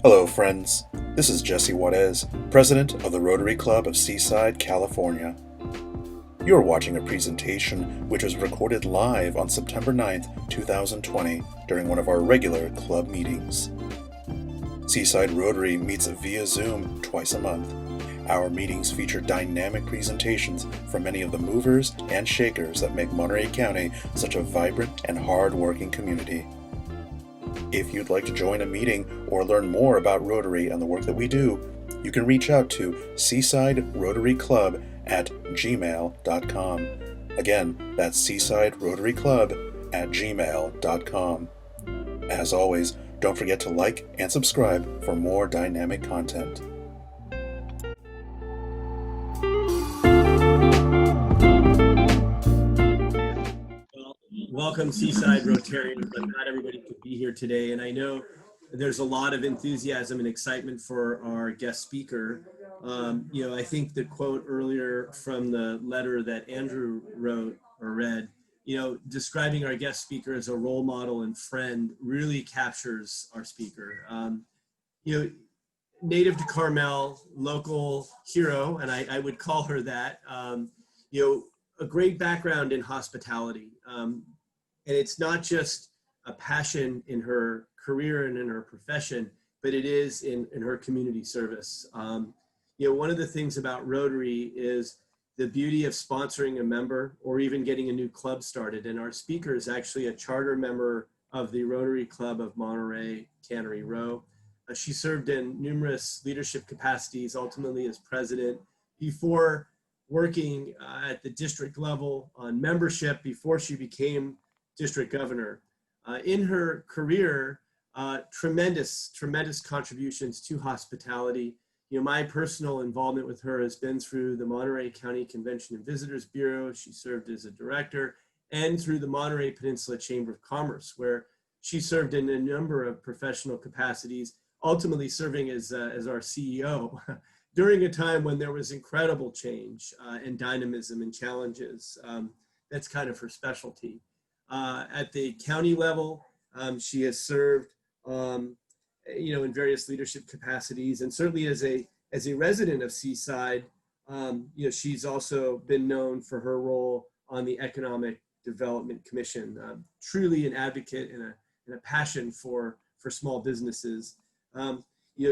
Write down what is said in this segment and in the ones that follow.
Hello, friends. This is Jesse Juarez, President of the Rotary Club of Seaside, California. You are watching a presentation which was recorded live on September 9th, 2020, during one of our regular club meetings. Seaside Rotary meets via Zoom twice a month. Our meetings feature dynamic presentations from many of the movers and shakers that make Monterey County such a vibrant and hard-working community. If you'd like to join a meeting or learn more about Rotary and the work that we do, you can reach out to seasiderotaryclub@gmail.com. Again, that's seasiderotaryclub@gmail.com. As always, don't forget to like and subscribe for more dynamic content. Welcome, Seaside Rotarians. I'm glad everybody could be here today, and I know there's a lot of enthusiasm and excitement for our guest speaker. I think the quote earlier from the letter that Andrew wrote or read, describing our guest speaker as a role model and friend really captures our speaker. Native to Carmel, local hero, and I would call her that. A great background in hospitality. And it's not just a passion in her career and in her profession, but it is in her community service. One of the things about Rotary is the beauty of sponsoring a member or even getting a new club started. And our speaker is actually a charter member of the Rotary Club of Monterey, Cannery Row. She served in numerous leadership capacities, ultimately as president, before working at the district level on membership before she became district governor. In her career, tremendous contributions to hospitality. My personal involvement with her has been through the Monterey County Convention and Visitors Bureau. She served as a director, and through the Monterey Peninsula Chamber of Commerce, where she served in a number of professional capacities, ultimately serving as our CEO during a time when there was incredible change and dynamism and challenges. That's kind of her specialty. At the county level, she has served, in various leadership capacities, and certainly as a resident of Seaside, she's also been known for her role on the Economic Development Commission. Truly an advocate and a passion for small businesses.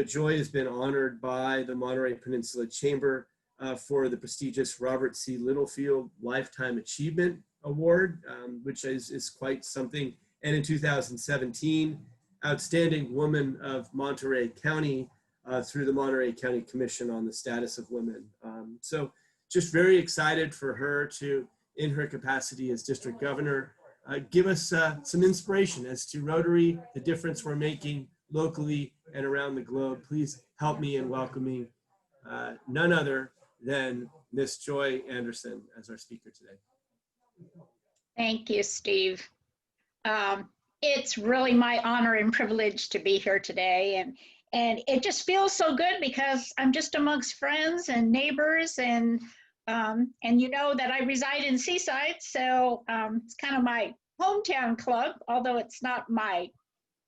Joy has been honored by the Monterey Peninsula Chamber for the prestigious Robert C. Littlefield Lifetime Achievement Award, which is quite something. And in 2017, Outstanding Woman of Monterey County through the Monterey County Commission on the Status of Women. So just very excited for her to, in her capacity as district governor, give us some inspiration as to Rotary, the difference we're making locally and around the globe. Please help me in welcoming none other than Miss Joy Anderson as our speaker today. Thank you, Steve. It's really my honor and privilege to be here today, and it just feels so good because I'm just amongst friends and neighbors, and you know that I reside in Seaside, so it's kind of my hometown club, although it's not my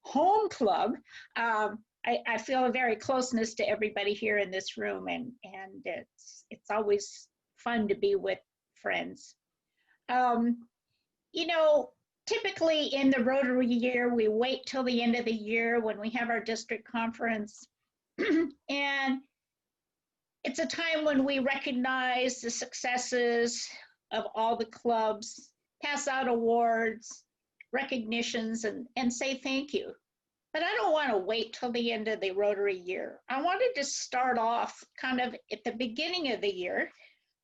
home club. I feel a very closeness to everybody here in this room, and it's always fun to be with friends. Typically in the Rotary year, we wait till the end of the year when we have our district conference. And it's a time when we recognize the successes of all the clubs, pass out awards, recognitions, and say thank you. But I don't want to wait till the end of the Rotary year. I wanted to start off kind of at the beginning of the year.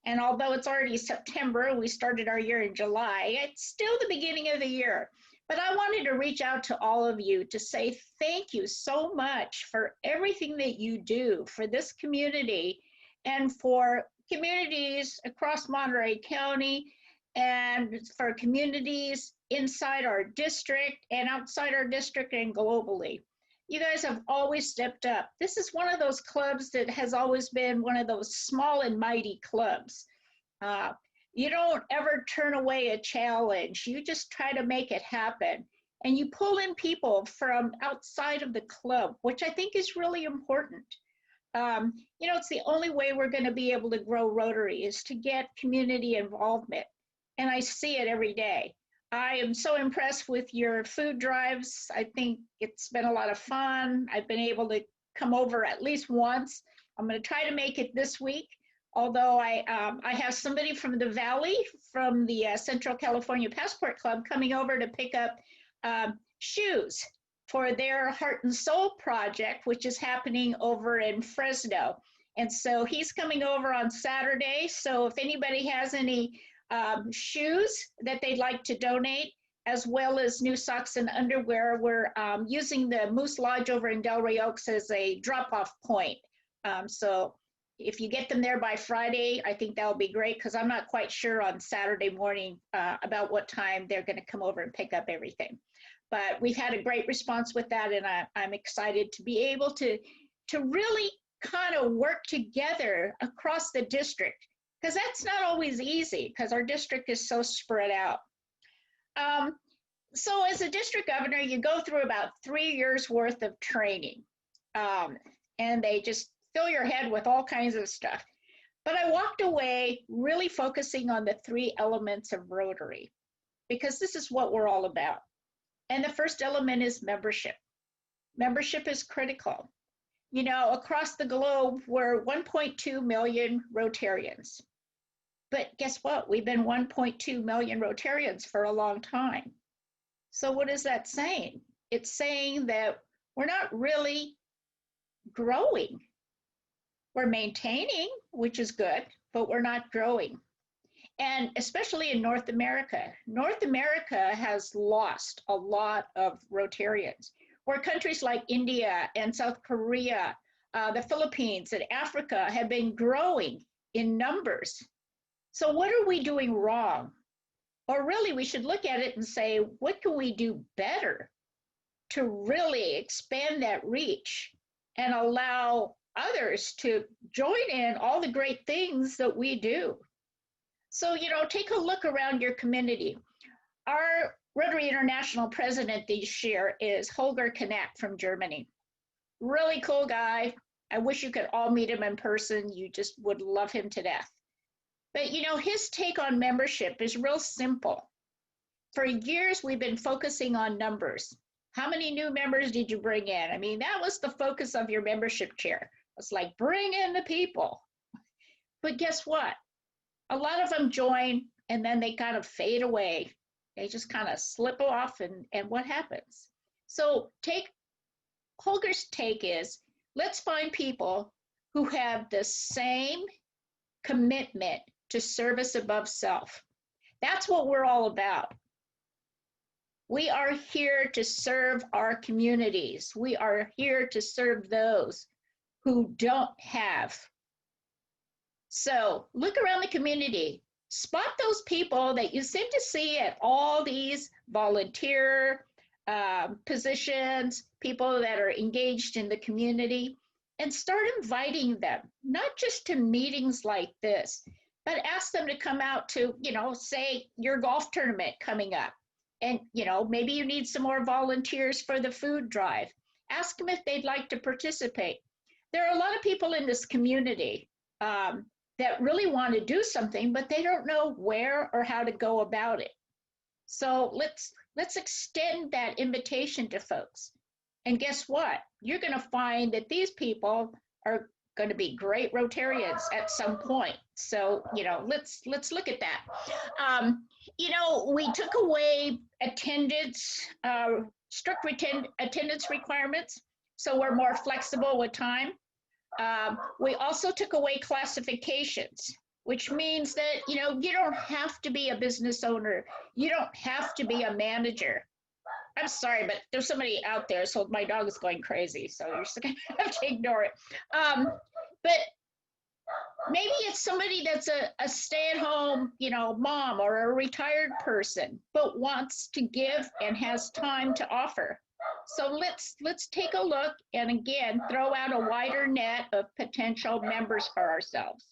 And although it's already September, we started our year in July, it's still the beginning of the year. But I wanted to reach out to all of you to say thank you so much for everything that you do for this community and for communities across Monterey County and for communities inside our district and outside our district and globally. You guys have always stepped up. This is one of those clubs that has always been one of those small and mighty clubs. You don't ever turn away a challenge. You just try to make it happen. and you pull in people from outside of the club, which I think is really important. It's the only way we're going to be able to grow Rotary is to get community involvement. And I see it every day. I am so impressed with your food drives. I think it's been a lot of fun. I've been able to come over at least once. I'm going to try to make it this week. Although I have somebody from the Valley, from the Central California Passport Club, coming over to pick up shoes for their Heart and Soul project, which is happening over in Fresno. And so he's coming over on Saturday. So if anybody has any shoes that they'd like to donate, as well as new socks and underwear, we're using the Moose Lodge over in Delray Oaks as a drop-off point. So if you get them there by Friday, I think that'll be great, because I'm not quite sure on Saturday morning about what time they're going to come over and pick up everything. But we've had a great response with that, and I'm excited to be able to really kind of work together across the district, because that's not always easy, because our district is so spread out. So as a district governor, you go through about 3 years worth of training, and they just fill your head with all kinds of stuff. But I walked away really focusing on the 3 elements of Rotary, because this is what we're all about. And the first element is membership. Membership is critical. Across the globe, we're 1.2 million Rotarians. But guess what? We've been 1.2 million Rotarians for a long time. So what is that saying? It's saying that we're not really growing. We're maintaining, which is good, but we're not growing. And especially in North America. North America has lost a lot of Rotarians, where countries like India and South Korea, the Philippines and Africa have been growing in numbers. So what are we doing wrong? Or really, we should look at it and say, what can we do better to really expand that reach and allow others to join in all the great things that we do? So, take a look around your community. Our Rotary International president this year is Holger Knapp from Germany. Really cool guy. I wish you could all meet him in person. You just would love him to death. But, his take on membership is real simple. For years, we've been focusing on numbers. How many new members did you bring in? I mean, that was the focus of your membership chair. It's like, bring in the people. But guess what? A lot of them join and then they kind of fade away. They just kind of slip off, and what happens? So Holger's take is, let's find people who have the same commitment to service above self. That's what we're all about. We are here to serve our communities. We are here to serve those who don't have. So look around the community. Spot those people that you seem to see at all these volunteer positions, people that are engaged in the community, and start inviting them, not just to meetings like this, but ask them to come out to, say your golf tournament coming up. And, maybe you need some more volunteers for the food drive. Ask them if they'd like to participate. There are a lot of people in this community that really want to do something, but they don't know where or how to go about it. So let's extend that invitation to folks. And guess what? You're going to find that these people are going to be great Rotarians at some point. So, let's look at that. We took away strict attendance requirements, so we're more flexible with time. We also took away classifications, which means that, you don't have to be a business owner. You don't have to be a manager. I'm sorry, but there's somebody out there, so my dog is going crazy, so you're just gonna have to ignore it. But maybe it's somebody that's a stay-at-home, mom or a retired person, but wants to give and has time to offer. So let's take a look and again, throw out a wider net of potential members for ourselves.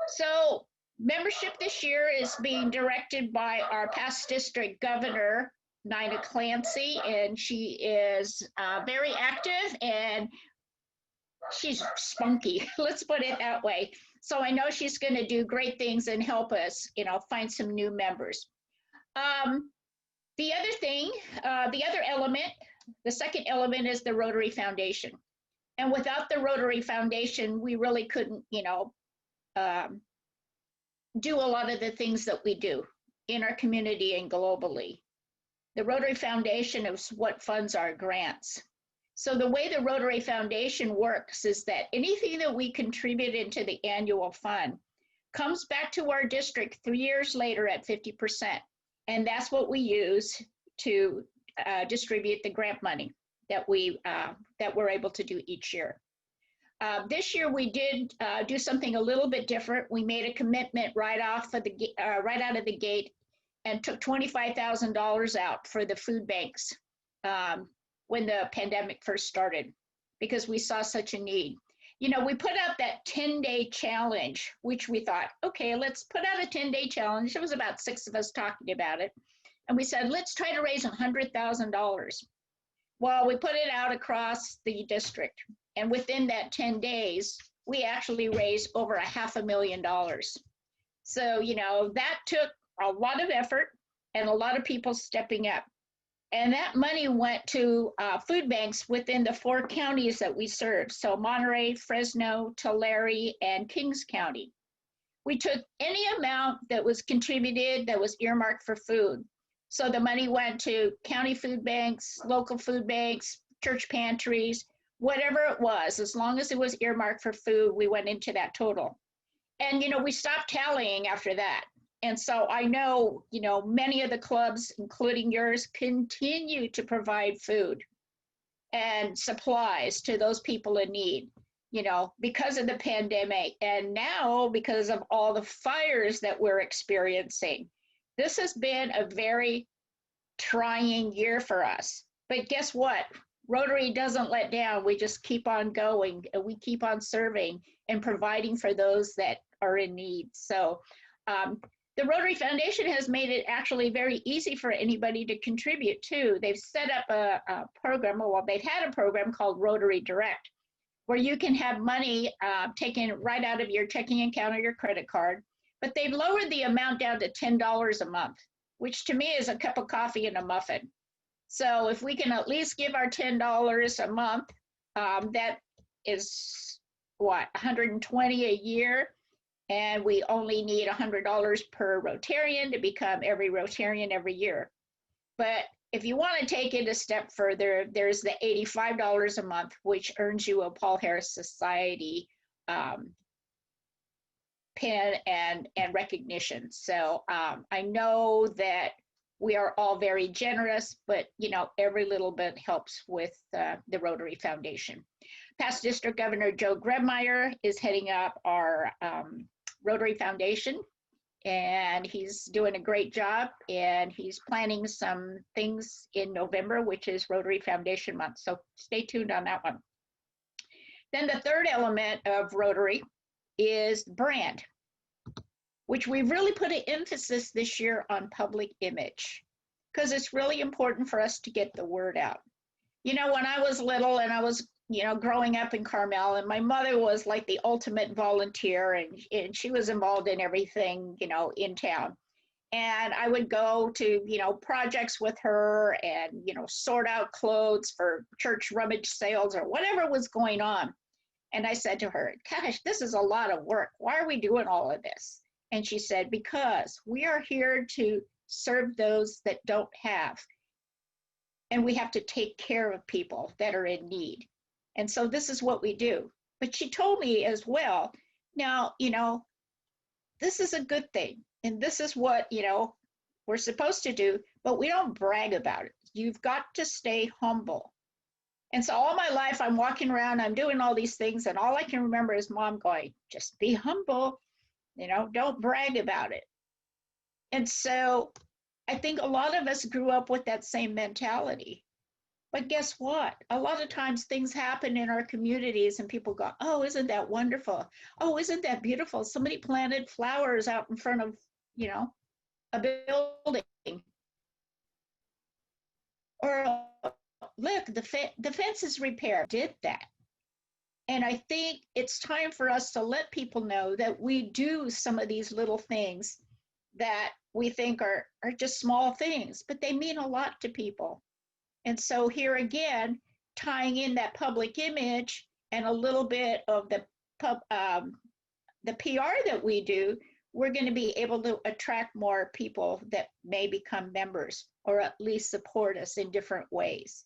So membership this year is being directed by our past district governor, Nina Clancy, and she is very active and she's spunky. Let's put it that way. So I know she's going to do great things and help us, find some new members. The other thing, the other element, the second element is the Rotary Foundation. And without the Rotary Foundation, we really couldn't, do a lot of the things that we do in our community and globally. The Rotary Foundation is what funds our grants. So the way the Rotary Foundation works is that anything that we contribute into the annual fund comes back to our district 3 years later at 50%. And that's what we use to distribute the grant money that we're able to do each year. This year we did do something a little bit different. We made a commitment right out of the gate and took $25,000 out for the food banks when the pandemic first started, because we saw such a need. We put out that 10-day challenge, which we thought, okay, let's put out a 10-day challenge. It was about 6 of us talking about it. And we said, let's try to raise $100,000. Well, we put it out across the district. And within that 10 days, we actually raised over $500,000. So, that took a lot of effort and a lot of people stepping up. And that money went to food banks within the 4 counties that we serve. So Monterey, Fresno, Tulare, and Kings County. We took any amount that was contributed that was earmarked for food. So the money went to county food banks, local food banks, church pantries, whatever it was. As long as it was earmarked for food, we went into that total. And, we stopped tallying after that. And so I know, many of the clubs, including yours, continue to provide food and supplies to those people in need, because of the pandemic. And now, because of all the fires that we're experiencing, this has been a very trying year for us. But guess what? Rotary doesn't let down. We just keep on going, and we keep on serving and providing for those that are in need. So, the Rotary Foundation has made it actually very easy for anybody to contribute too. They've set up a program, well, they've had a program called Rotary Direct, where you can have money taken right out of your checking account or your credit card, but they've lowered the amount down to $10 a month, which to me is a cup of coffee and a muffin. So if we can at least give our $10 a month, that is what, $120 a year. And we only need $100 per Rotarian to become every Rotarian every year. But if you want to take it a step further, there's the $85 a month, which earns you a Paul Harris Society pin and recognition. So I know that we are all very generous, but every little bit helps with the Rotary Foundation. Past District Governor Joe Grebmeyer is heading up our Rotary Foundation, and he's doing a great job, and he's planning some things in November, which is Rotary Foundation Month. So stay tuned on that one. Then the third element of Rotary is brand, which we really put an emphasis this year on public image, because it's really important for us to get the word out. When I was little and I was growing up in Carmel, and my mother was like the ultimate volunteer, and she was involved in everything, in town. And I would go to, projects with her and, sort out clothes for church rummage sales or whatever was going on. And I said to her, gosh, this is a lot of work. Why are we doing all of this? And she said, because we are here to serve those that don't have. And we have to take care of people that are in need. And so this is what we do. But she told me as well, now, this is a good thing. And this is what, we're supposed to do, but we don't brag about it. You've got to stay humble. And so all my life, I'm walking around, I'm doing all these things, and all I can remember is Mom going, just be humble, don't brag about it. And so I think a lot of us grew up with that same mentality. But guess what? A lot of times things happen in our communities and people go, oh, isn't that wonderful? Oh, isn't that beautiful? Somebody planted flowers out in front of, a building. or look, the fence is repaired. Did that. And I think it's time for us to let people know that we do some of these little things that we think are just small things, but they mean a lot to people. And so here again, tying in that public image and a little bit of the PR that we do, we're going to be able to attract more people that may become members or at least support us in different ways.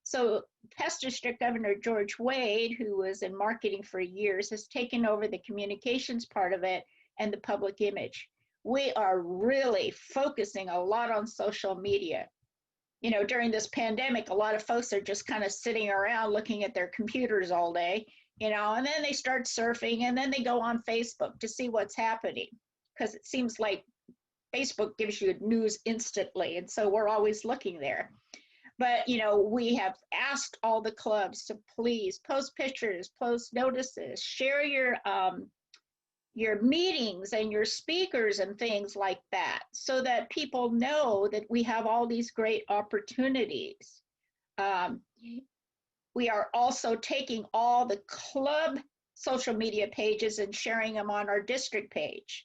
So past District Governor George Wade, who was in marketing for years, has taken over the communications part of it and the public image. We are really focusing a lot on social media. You know, during this pandemic, a lot of folks are just kind of sitting around looking at their computers all day, you know, and then they start surfing and then they go on Facebook to see what's happening because it seems like Facebook gives you news instantly. And so we're always looking there. But, you know, we have asked all the clubs to please post pictures, post notices, share your meetings and your speakers and things like that so that people know that we have all these great opportunities. We are also taking all the club social media pages and sharing them on our district page.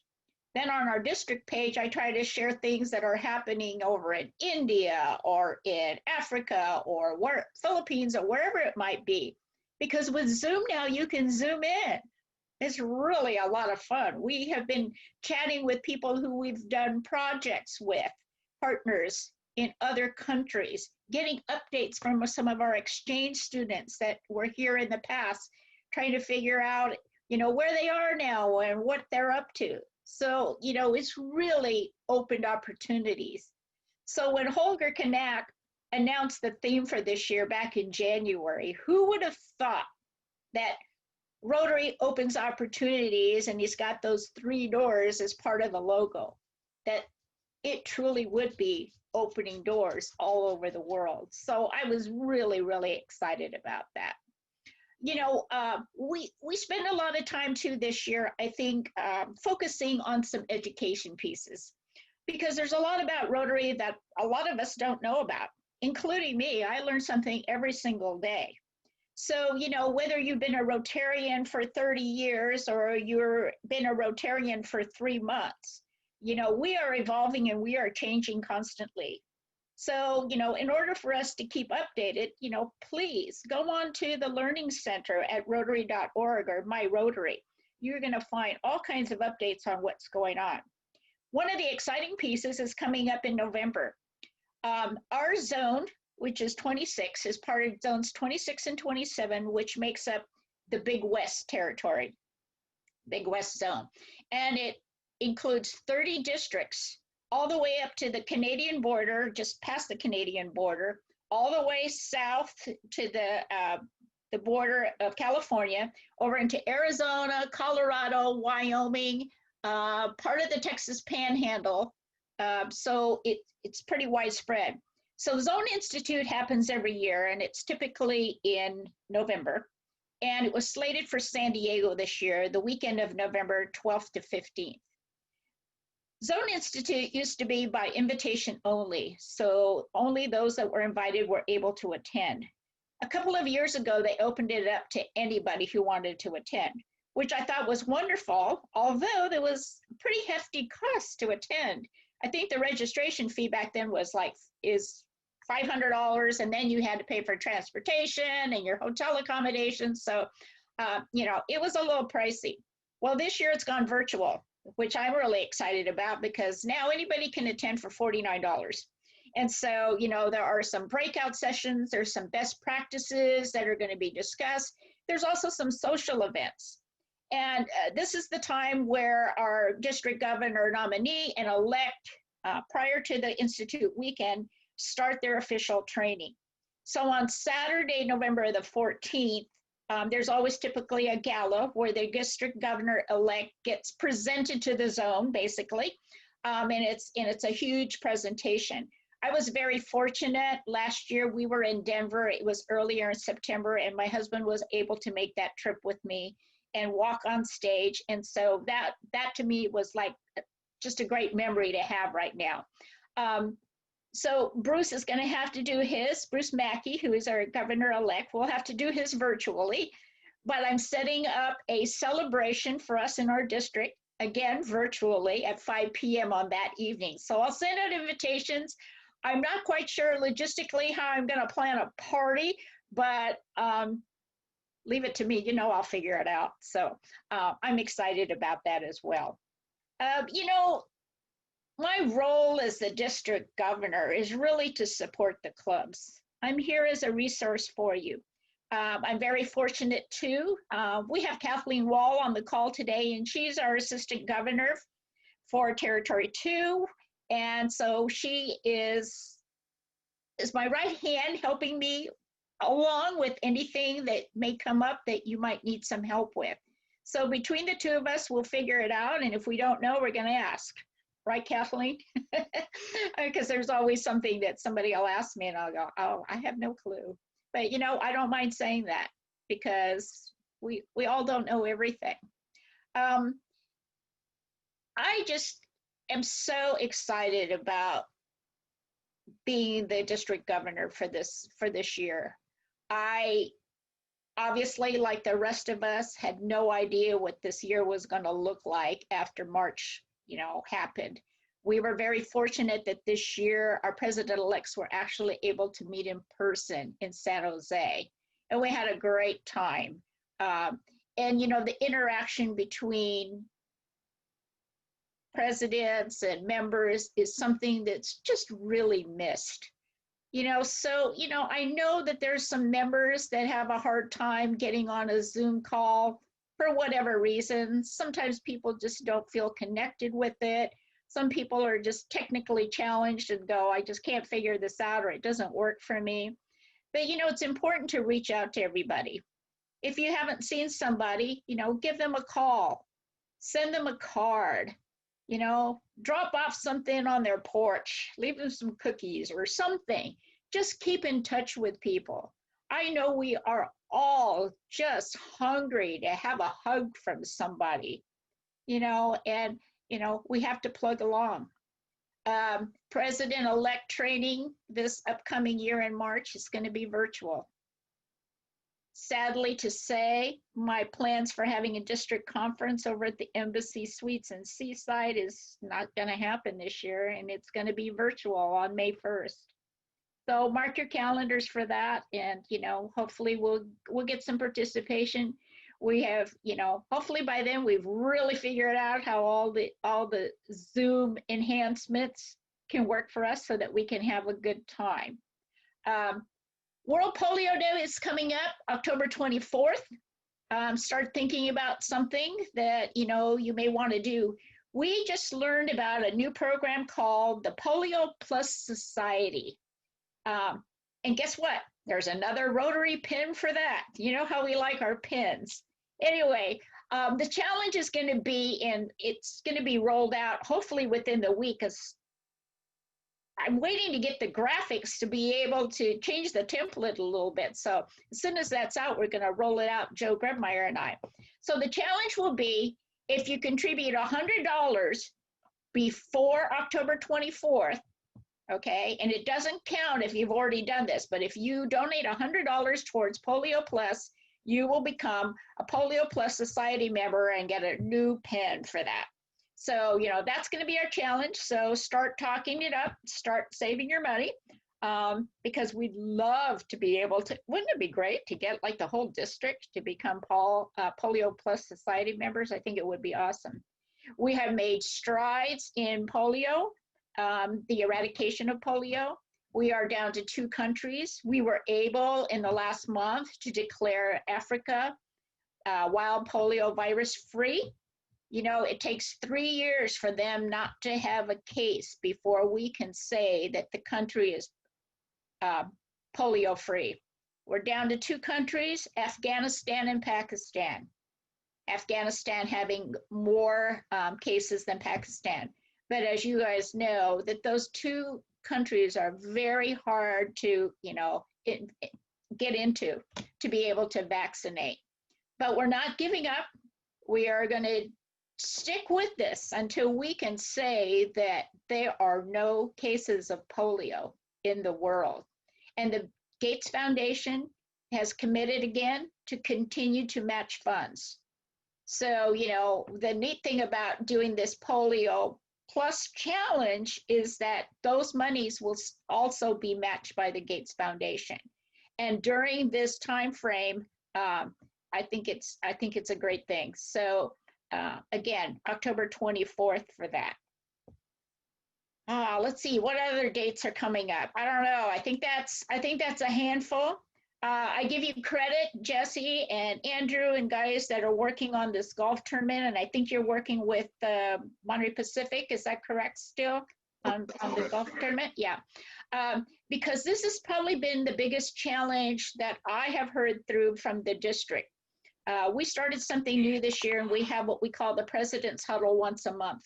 Then on our district page, I try to share things that are happening over in India or in Africa or Philippines or wherever it might be. Because with Zoom now, you can zoom in. It's really a lot of fun. We have been chatting with people who we've done projects with, partners in other countries, getting updates from some of our exchange students that were here in the past, trying to figure out, you know, where they are now and what they're up to. So, you know, it's really opened opportunities. So when Holger Kanak announced the theme for this year back in January, who would have thought that Rotary opens opportunities and he's got those 3 doors as part of the logo, that it truly would be opening doors all over the world. So I was really, really excited about that. You know, we spend a lot of time too this year, I think, focusing on some education pieces because there's a lot about Rotary that a lot of us don't know about, including me. I learn something every single day. So, you know, whether you've been a Rotarian for 30 years or you've been a Rotarian for 3 months, you know, we are evolving and we are changing constantly. So, you know, in order for us to keep updated, you know, please go on to the Learning Center at rotary.org or My Rotary. You're going to find all kinds of updates on what's going on. One of the exciting pieces is coming up in November. Our zone, which is 26, is part of zones 26 and 27, which makes up the Big West territory, Big West zone. And it includes 30 districts all the way up to the Canadian border, just past the Canadian border, all the way south to the border of California, over into Arizona, Colorado, Wyoming, part of the Texas Panhandle. So it's pretty widespread. So Zone Institute happens every year, and it's typically in November. And it was slated for San Diego this year, the weekend of November 12th to 15th. Zone Institute used to be by invitation only, so only those that were invited were able to attend. A couple of years ago, they opened it up to anybody who wanted to attend, which I thought was wonderful, although there was a pretty hefty cost to attend. I think the registration fee back then was is $500, and then you had to pay for transportation and your hotel accommodations. So, you know, it was a little pricey. Well, this year it's gone virtual, which I'm really excited about because now anybody can attend for $49. And so, you know, there are some breakout sessions, there's some best practices that are going to be discussed. There's also some social events. And this is the time where our district governor nominee and elect, prior to the Institute weekend, start their official training. So on Saturday, November the 14th, there's always typically a gala where the district governor-elect gets presented to the zone, basically, and it's a huge presentation. I was very fortunate. Last year we were in Denver. It was earlier in September, and my husband was able to make that trip with me and walk on stage. And so that to me was like just a great memory to have right now. So Bruce is going to have to do his, Bruce Mackey, who is our governor-elect, will have to do his virtually. But I'm setting up a celebration for us in our district, again, virtually at 5 p.m. on that evening. So I'll send out invitations. I'm not quite sure logistically how I'm going to plan a party, but leave it to me. You know, I'll figure it out. So I'm excited about that as well. You know, my role as the district governor is really to support the clubs. I'm here as a resource for you. I'm very fortunate too. We have Kathleen Wall on the call today, and she's our assistant governor for Territory 2. And so she is my right hand, helping me along with anything that may come up that you might need some help with. So between the two of us, we'll figure it out. And if we don't know, we're going to ask. Right, Kathleen? Because there's always something that somebody will ask me and I'll go, oh, I have no clue. But, you know, I don't mind saying that because we all don't know everything. I just am so excited about being the district governor for this year. I obviously, like the rest of us, had no idea what this year was going to look like after March, you know, happened. We were very fortunate that this year our president-elects were actually able to meet in person in San Jose, and we had a great time. And, you know, the interaction between presidents and members is something that's just really missed. You know, so, you know, I know that there's some members that have a hard time getting on a Zoom call for whatever reason. Sometimes people just don't feel connected with it. Some people are just technically challenged and go, I just can't figure this out, or it doesn't work for me. But, you know, it's important to reach out to everybody. If you haven't seen somebody, you know, give them a call, send them a card, you know, drop off something on their porch, leave them some cookies or something. Just keep in touch with people. I know we are all just hungry to have a hug from somebody, you know, and, you know, we have to plug along. President-elect training this upcoming year in March is going to be virtual. Sadly to say, my plans for having a district conference over at the Embassy Suites in Seaside is not going to happen this year, and it's going to be virtual on May 1st. So mark your calendars for that, and, you know, hopefully we'll get some participation. We have, you know, hopefully by then we've really figured out how all the Zoom enhancements can work for us so that we can have a good time. World Polio Day is coming up October 24th. Start thinking about something that, you know, you may want to do. We just learned about a new program called the Polio Plus Society. And guess what? There's another Rotary pin for that. You know how we like our pins. Anyway, the challenge is going to be, and it's going to be rolled out hopefully within the week, because I'm waiting to get the graphics to be able to change the template a little bit. So as soon as that's out, we're going to roll it out, Joe Grebmeyer and I. So the challenge will be, if you contribute $100 before October 24th, okay, and it doesn't count if you've already done this, but if you donate $100 towards Polio Plus, you will become a Polio Plus Society member and get a new pen for that. So, you know, that's going to be our challenge. So start talking it up, start saving your money, because we'd love to be able to, wouldn't it be great to get like the whole district to become Polio Plus Society members? I think it would be awesome. We have made strides in polio, the eradication of polio. We are down to 2 countries. We were able in the last month to declare Africa wild polio virus free. You know, it takes 3 years for them not to have a case before we can say that the country is polio free. We're down to 2 countries, Afghanistan and Pakistan. Afghanistan having more cases than Pakistan. But as you guys know, that those 2 countries are very hard to, you know, get into to be able to vaccinate. But we're not giving up. We are going to stick with this until we can say that there are no cases of polio in the world. And the Gates Foundation has committed again to continue to match funds. So, you know, the neat thing about doing this polio plus challenge is that those monies will also be matched by the Gates Foundation. And during this time frame, I think it's a great thing. So again, October 24th for that. Let's see, what other dates are coming up? I don't know. I think that's a handful. I give you credit, Jesse and Andrew and guys that are working on this golf tournament, and I think you're working with Monterey Pacific. Is that correct still on the golf tournament? Yeah. Because this has probably been the biggest challenge that I have heard through from the district. We started something new this year, and we have what we call the President's Huddle once a month.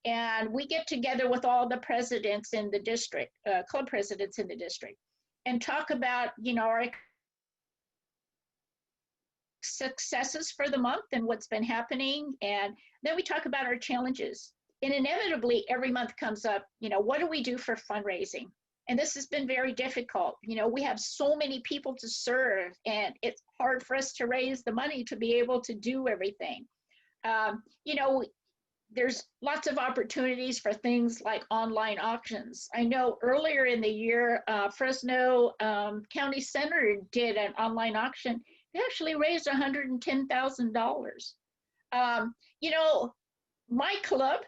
And we get together with all the presidents in the district, club presidents in the district, and talk about, you know, our successes for the month and what's been happening. And then we talk about our challenges. And inevitably, every month comes up, you know, what do we do for fundraising? And this has been very difficult. You know, we have so many people to serve, and it's hard for us to raise the money to be able to do everything. You know, there's lots of opportunities for things like online auctions. I know earlier in the year, Fresno County Center did an online auction. They actually raised $110,000. You know, my club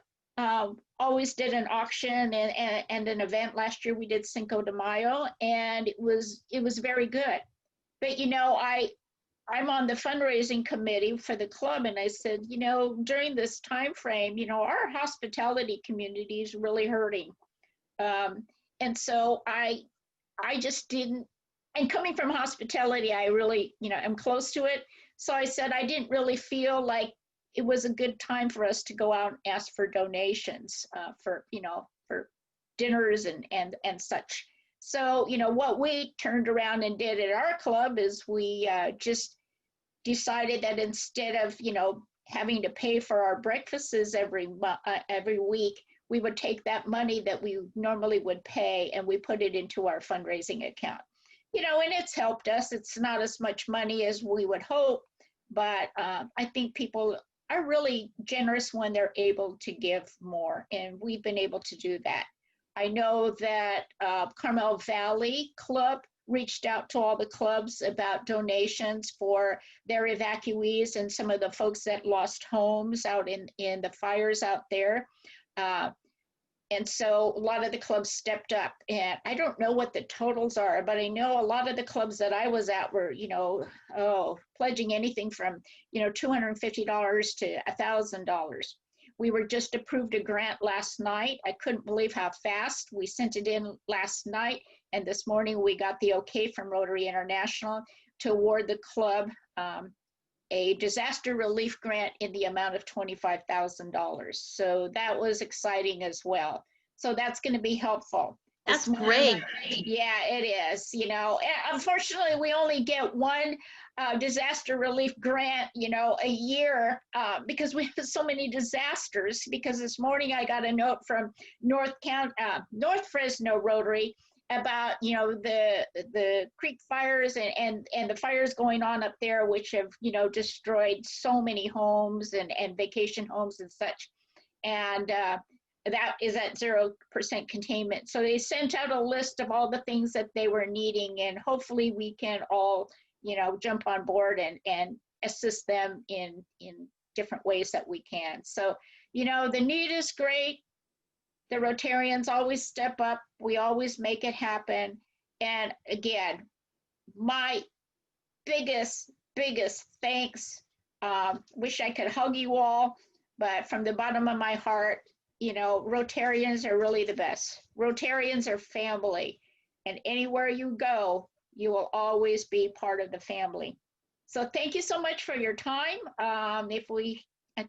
always did an auction and an event. Last year we did Cinco de Mayo, and it was very good. But you know, I'm on the fundraising committee for the club, and I said, you know, during this time frame, you know, our hospitality community is really hurting, and so I just didn't. And coming from hospitality, I really, you know, am close to it. So I said I didn't really feel like it was a good time for us to go out and ask for donations for, you know, for dinners and such. So, you know, what we turned around and did at our club is we just decided that instead of, you know, having to pay for our breakfasts every week, we would take that money that we normally would pay and we put it into our fundraising account. You know, and it's helped us. It's not as much money as we would hope, but I think people are really generous when they're able to give more, and we've been able to do that. I know that Carmel Valley Club reached out to all the clubs about donations for their evacuees and some of the folks that lost homes out in the fires out there. And so a lot of the clubs stepped up, and I don't know what the totals are, but I know a lot of the clubs that I was at were, you know, pledging anything from, you know, $250 to $1,000. We were just approved a grant last night. I couldn't believe how fast we sent it in last night. And this morning we got the okay from Rotary International to award the club a disaster relief grant in the amount of $25,000. So that was exciting as well. So that's going to be helpful. That's great. Yeah, it is. You know, unfortunately, we only get one disaster relief grant, you know, a year because we have so many disasters. Because this morning I got a note from North Fresno Rotary about, you know, the creek fires and the fires going on up there, which have, you know, destroyed so many homes and vacation homes and such. And that is at 0% containment. So they sent out a list of all the things that they were needing, and hopefully we can all, you know, jump on board and assist them in different ways that we can. So, you know, the need is great. The Rotarians always step up. We always make it happen. And again, my biggest thanks. Wish I could hug you all, but from the bottom of my heart, you know, Rotarians are really the best. Rotarians are family. And anywhere you go, you will always be part of the family. So thank you so much for your time. I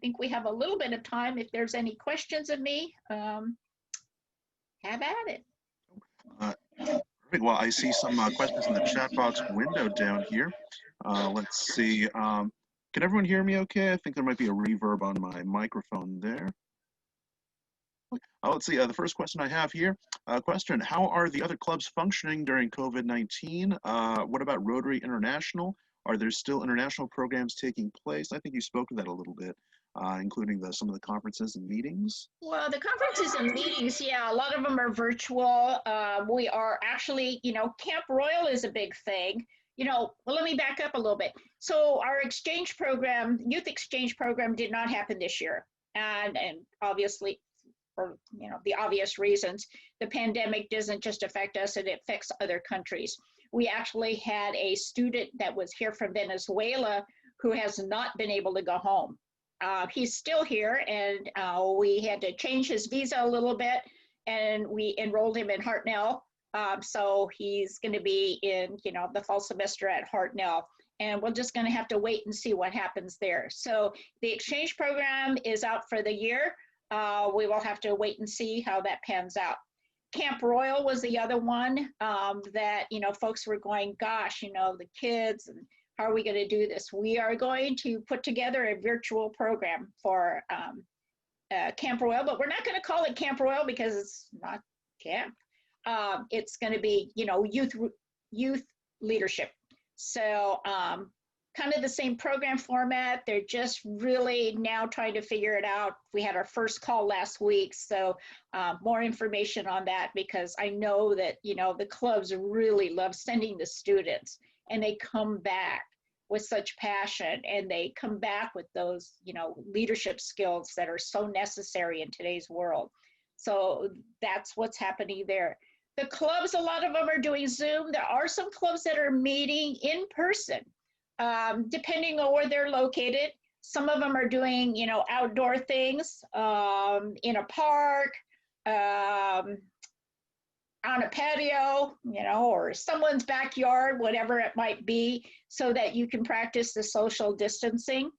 think we have a little bit of time. If there's any questions of me, have at it. Perfect. Well, I see some questions in the chat box window down here. Let's see. Can everyone hear me okay? I think there might be a reverb on my microphone there. Let's see, the first question I have here, question, how are the other clubs functioning during COVID-19? What about Rotary International? Are there still international programs taking place? I think you spoke to that a little bit, including some of the conferences and meetings. Well, the conferences and meetings, yeah, a lot of them are virtual. We are actually, Camp Royal is a big thing. Well, let me back up a little bit. So our exchange program, youth exchange program, did not happen this year. And obviously, for the obvious reasons, the pandemic doesn't just affect us, it affects other countries. We actually had a student that was here from Venezuela who has not been able to go home. He's still here, and we had to change his visa a little bit, and we enrolled him in Hartnell. So he's going to be in, the fall semester at Hartnell, and we're just going to have to wait and see what happens there. So the exchange program is out for the year. We will have to wait and see how that pans out. Camp Royal was the other one that, folks were going, gosh, the kids, and how are we going to do this? We are going to put together a virtual program for Camp Royal, but we're not going to call it Camp Royal because it's not camp. It's going to be, youth leadership. So kind of the same program format. They're just really now trying to figure it out. We had our first call last week, so more information on that, because I know that, the clubs really love sending the students, and they come back with such passion, and they come back with those, leadership skills that are so necessary in today's world. So that's what's happening there. The clubs, a lot of them are doing Zoom. There are some clubs that are meeting in person. Depending on where they're located. Some of them are doing, outdoor things in a park, on a patio, or someone's backyard, whatever it might be, so that you can practice the social distancing.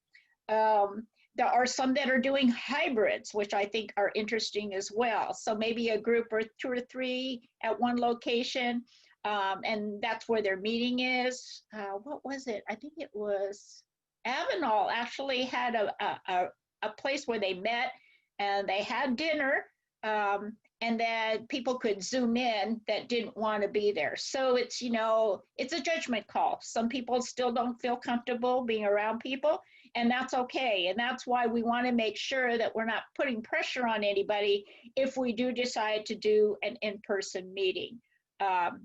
There are some that are doing hybrids, which I think are interesting as well. So maybe a group or 2 or 3 at one location. And that's where their meeting is. What was it? I think it was Avenal actually had a place where they met, and they had dinner, and then people could Zoom in that didn't want to be there. So it's, it's a judgment call. Some people still don't feel comfortable being around people, and that's okay. And that's why we want to make sure that we're not putting pressure on anybody if we do decide to do an in-person meeting.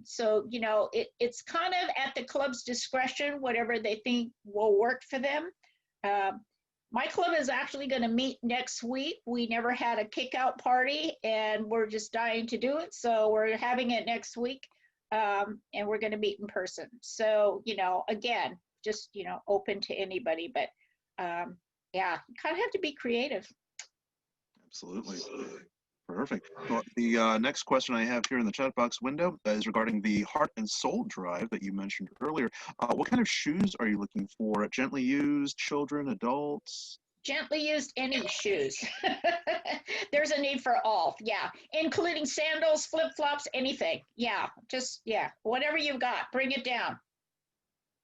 So, it's kind of at the club's discretion, whatever they think will work for them. My club is actually going to meet next week. We never had a kick-out party, and we're just dying to do it. So we're having it next week, and we're going to meet in person. So, again, just, open to anybody. But, yeah, you kind of have to be creative. Absolutely. Perfect. Well, the next question I have here in the chat box window is regarding the Heart and Soul Drive that you mentioned earlier. What kind of shoes are you looking for? Gently used, children, adults? Gently used, any shoes. There's a need for all, yeah, including sandals, flip-flops, anything. Yeah, whatever you've got, bring it down.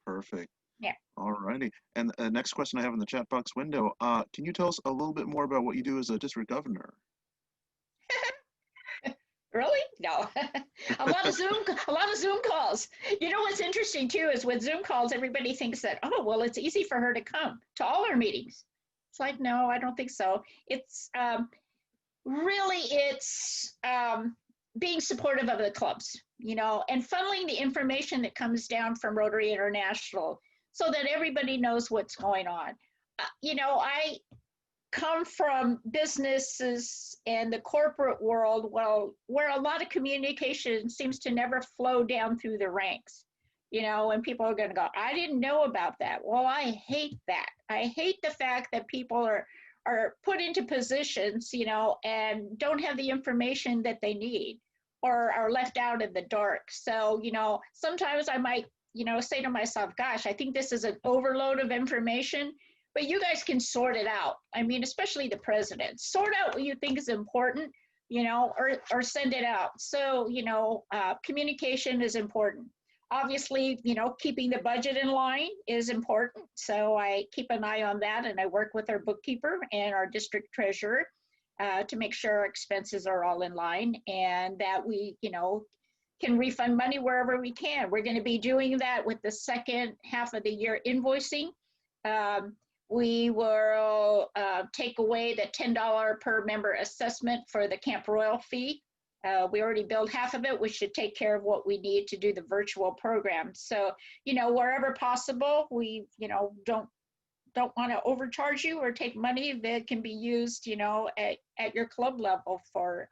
Perfect. Yeah. All righty. And the next question I have in the chat box window, can you tell us a little bit more about what you do as a district governor? Really? No. a lot of Zoom calls. What's interesting too is with Zoom calls, everybody thinks that, oh, well, it's easy for her to come to all our meetings. It's like, no, I don't think so. It's it's being supportive of the clubs, and funneling the information that comes down from Rotary International so that everybody knows what's going on. I come from businesses and the corporate world, where a lot of communication seems to never flow down through the ranks, and people are going to go, I didn't know about that. Well, I hate that. I hate the fact that people are put into positions, and don't have the information that they need, or are left out in the dark. So, sometimes I might, say to myself, gosh, I think this is an overload of information. But you guys can sort it out. I mean, especially the president. Sort out what you think is important, or send it out. So, communication is important. Obviously, keeping the budget in line is important. So I keep an eye on that, and I work with our bookkeeper and our district treasurer to make sure our expenses are all in line and that we, can refund money wherever we can. We're going to be doing that with the second half of the year invoicing. We will take away the $10 per member assessment for the Camp Royal fee. We already billed half of it, which should take care of what we need to do the virtual program. So, wherever possible, we, don't want to overcharge you or take money that can be used, at your club level for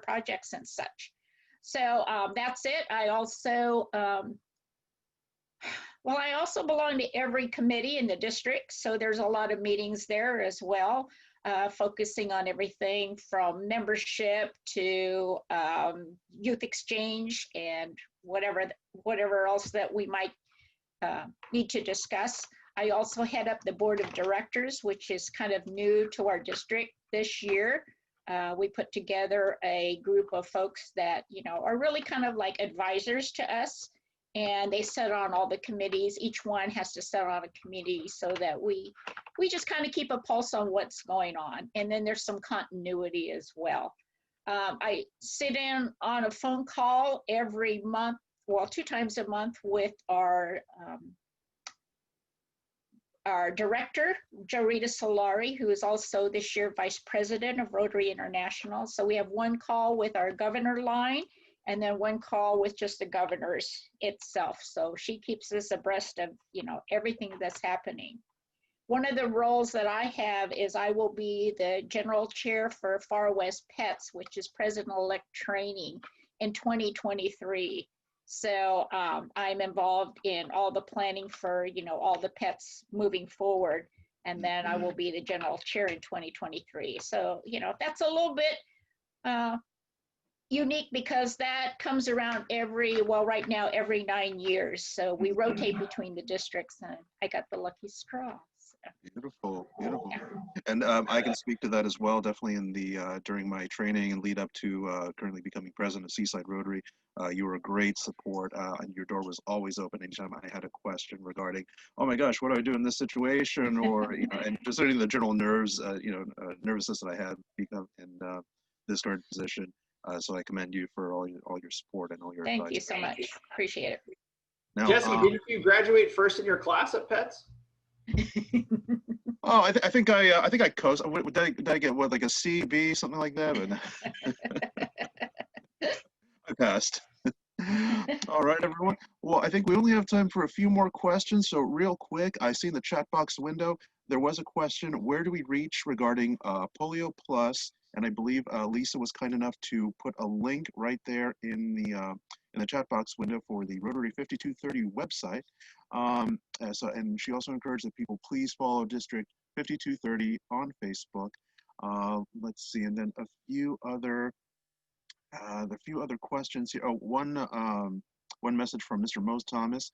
projects and such. So that's it. I also, I also belong to every committee in the district. So there's a lot of meetings there as well, focusing on everything from membership to youth exchange and whatever else that we might need to discuss. I also head up the board of directors, which is kind of new to our district this year. We put together a group of folks that, are really kind of like advisors to us, and they sit on all the committees. Each one has to sit on a committee so that we just kind of keep a pulse on what's going on. And then there's some continuity as well. I sit in on a phone call every month, 2 times a month with our director, Jorita Solari, who is also this year vice president of Rotary International. So we have one call with our governor line and then one call with just the governors itself. So she keeps us abreast of, everything that's happening. One of the roles that I have is I will be the general chair for Far West Pets, which is president-elect training in 2023. So I'm involved in all the planning for, all the pets moving forward. And then I will be the general chair in 2023. So, that's a little bit unique because that comes around right now, every 9 years. So we rotate between the districts and I got the lucky straw. Beautiful, beautiful. And I can speak to that as well, definitely in the during my training and lead up to currently becoming president of Seaside Rotary. You were a great support, and your door was always open anytime I had a question regarding, oh my gosh, what do I do in this situation, or and just any of the general nervousness that I had in this current position. So I commend you for all your support and all your advice. Thank you so much. Appreciate it. Now, Jesse, didn't you graduate first in your class at Pets? Oh, I think I coast. Did I get like a C, B, something like that? But I passed. All right, everyone. Well, I think we only have time for a few more questions. So real quick, I see in the chat box window, there was a question, where do we reach regarding Polio Plus? And I believe Lisa was kind enough to put a link right there in the chat box window for the Rotary 5230 website. And she also encouraged that people please follow District 5230 on Facebook. Let's see, and then a few other questions here. Oh, one message from Mr. Mose Thomas.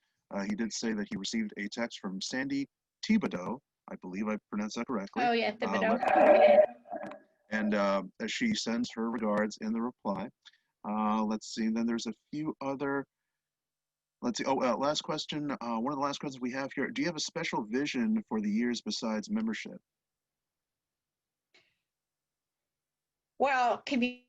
He did say that he received a text from Sandy Thibodeau. I believe I pronounced that correctly. Oh yeah, Thibodeau. And she sends her regards in the reply. Let's see, and then there's a few other. Let's see. Oh, last question. One of the last questions we have here. Do you have a special vision for the years besides membership? Well, communication.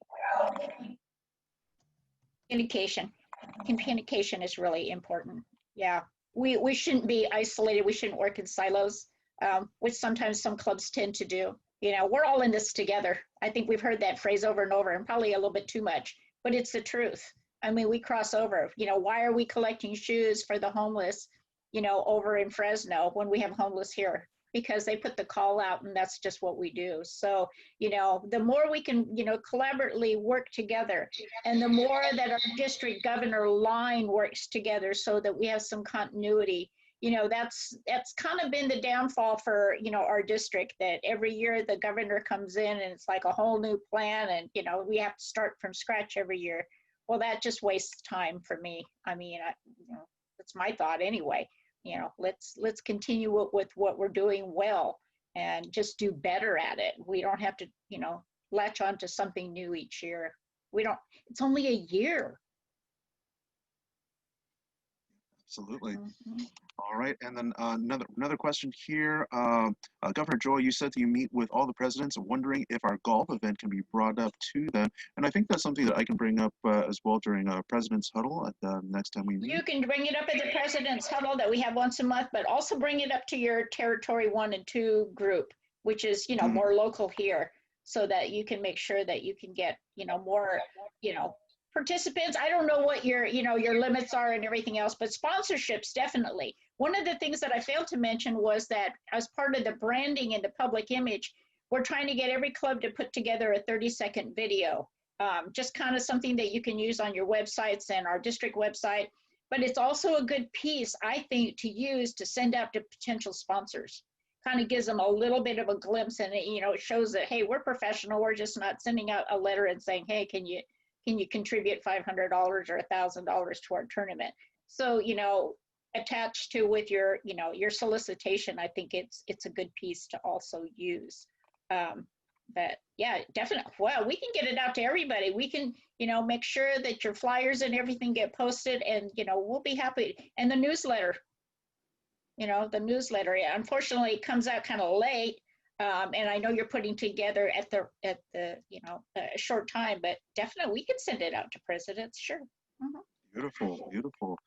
Communication is really important. Yeah, we shouldn't be isolated. We shouldn't work in silos, which sometimes some clubs tend to do. We're all in this together. I think we've heard that phrase over and over, and probably a little bit too much, but it's the truth. I mean, we cross over. Why are we collecting shoes for the homeless, over in Fresno when we have homeless here? Because they put the call out, and that's just what we do. So, the more we can, collaboratively work together, and the more that our district governor line works together so that we have some continuity, that's kind of been the downfall for, our district, that every year the governor comes in and it's like a whole new plan, and, we have to start from scratch every year. Well, that just wastes time for me. I mean, that's my thought anyway. Let's continue with what we're doing well and just do better at it. We don't have to, latch on to something new each year. It's only a year. Absolutely. Mhm. All right, and then another question here. Governor Joy, you said that you meet with all the presidents. Wondering if our golf event can be brought up to them, and I think that's something that I can bring up as well during President's Huddle at the next time we meet. You can bring it up at the President's Huddle that we have once a month, but also bring it up to your Territory 1 and 2 group, which is, Mhm. more local here, so that you can make sure that you can get, more, participants. I don't know what your limits are and everything else, but sponsorships, definitely. One of the things that I failed to mention was that as part of the branding and the public image, we're trying to get every club to put together a 30-second video. Just kind of something that you can use on your websites and our district website. But it's also a good piece, I think, to use to send out to potential sponsors. Kind of gives them a little bit of a glimpse, and it shows that, hey, we're professional. We're just not sending out a letter and saying, hey, can you contribute $500 or $1,000 to our tournament? So, attached to with your solicitation, I think it's a good piece to also use. But yeah, definitely. Well, we can get it out to everybody. We can, make sure that your flyers and everything get posted, and we'll be happy. And the newsletter, unfortunately, it comes out kind of late. And I know you're putting together at the a short time, but definitely we can send it out to presidents. Sure. Mhm. Beautiful, beautiful.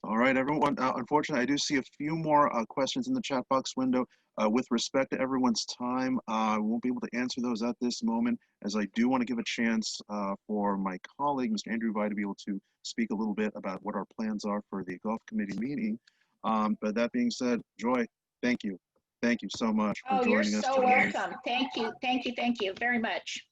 All right, everyone. Unfortunately, I do see a few more questions in the chat box window. With respect to everyone's time, I won't be able to answer those at this moment, as I do want to give a chance for my colleague, Mr. Andrew Vi, to be able to speak a little bit about what our plans are for the golf committee meeting. But that being said, Joy, thank you. Thank you so much for Oh, you're joining us so today. welcome. Thank you. Thank you. Thank you very much.